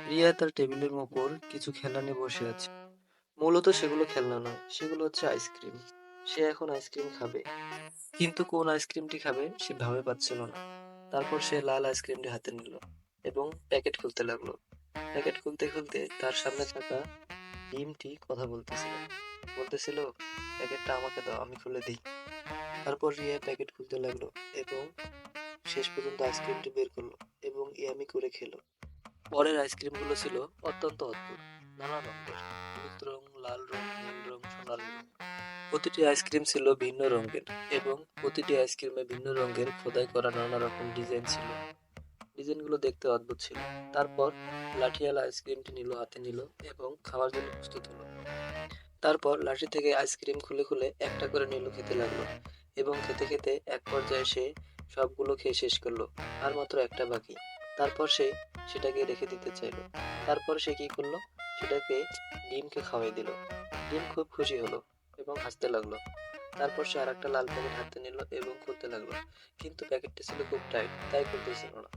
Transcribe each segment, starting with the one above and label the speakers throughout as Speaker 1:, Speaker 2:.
Speaker 1: রিয়া তার টেবিলের ওপর কিছু খেলনা নিয়ে বসে আছে। মূলত সেগুলো খেলনা নয়, সেগুলো হচ্ছে আইসক্রিম। সে এখন আইসক্রিম খাবে, কিন্তু কোন আইসক্রিমটি খাবে সে ভাবে পাচ্ছিল না। তারপর সে লাল আইসক্রিমটি হাতে নিল এবং প্যাকেট খুলতে লাগলো। প্যাকেট খুলতে খুলতে তার সামনে থাকা ডিমটি কথা বলতেছিল, বলতেছিল, প্যাকেটটা আমাকে দাও, আমি খুলে দিই। তারপর রিয়া প্যাকেট খুলতে লাগলো এবং শেষ পর্যন্ত আইসক্রিমটি বের করলো এবং ইয়ামি করে খেলো। পরের আইসক্রিমগুলো ছিল অত্যন্ত অদ্ভুত, নানা রঙের, হলুদ রং, লাল রং, নীল রং, সোনালী রং। প্রতিটি আইসক্রিম ছিল ভিন্ন রঙের এবং প্রতিটি আইসক্রিমে ভিন্ন রঙের খোদাই করা নানা রকম ডিজাইন ছিল। ডিজাইনগুলো দেখতে অদ্ভুত ছিল। তারপর লাঠিয়ালা আইসক্রিমটি হাতে নিল এবং খাওয়ার জন্য প্রস্তুত হলো। তারপর লাঠি থেকে আইসক্রিম খুলে খুলে একটা করে খেতে লাগলো এবং খেতে খেতে এক পর্যায়ে সে সবগুলো খেয়ে শেষ করলো। আর মাত্র একটা বাকি। তারপর সে সেটাকে রেখে দিতে চাইলো। তারপর সে কি করলো, সেটাকে ডিমকে খাওয়াই দিল। ডিম খুব খুশি হলো এবং হাসতে লাগলো। তারপর সে আরেকটা লাল প্যাকেট হাতে নিল এবং খুলতে লাগলো, কিন্তু প্যাকেটটা ছিল খুব টাইট, তাই খুলতেছিল না।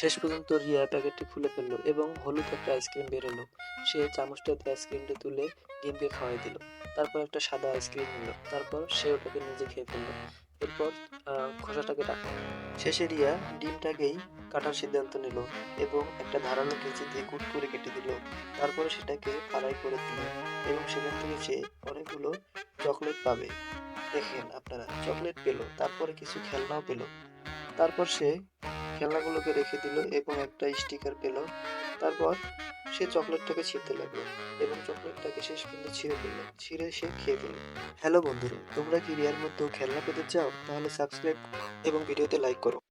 Speaker 1: শেষ পর্যন্ত রিয়া প্যাকেটটি খুলে ফেললো এবং হলুদ একটা আইসক্রিম বের হলো। সে চামচটা দিয়ে আইসক্রিমটা তুলে ডিমকে খাওয়াই দিল। তারপর একটা সাদা আইসক্রিম নিল, তারপর সে ওটাকে নিজে খেয়ে ফেললো। এরপর খোসাটাকে রাখলো। শেষে রিয়া ডিমটাকেই কাটার সিদ্ধান্ত নিল এবং একটা ধারালো কেঁচি দিয়ে কুট করে কেটে দিল। তারপরে সেটাকে ফারাই করে দিল এবং সেখান থেকে সে অনেকগুলো চকলেট পাবে। দেখেন আপনারা, চকলেট পেলো, তারপরে কিছু খেলনাও পেলো। তারপর সে খেলনাগুলোকে রেখে দিল এবং একটা স্টিকার পেল। তারপর সে চকলেটটাকে ছিঁড়তে লাগলো এবং চকলেটটাকে শেষ পর্যন্ত ছিঁড়ে ফেললো, ছিঁড়ে সে খেয়ে ফেললো। হ্যালো বন্ধুরা, তোমরা কি রিয়ার মতো খেলনা পেতে চাও? তাহলে সাবস্ক্রাইব এবং ভিডিওতে লাইক করো।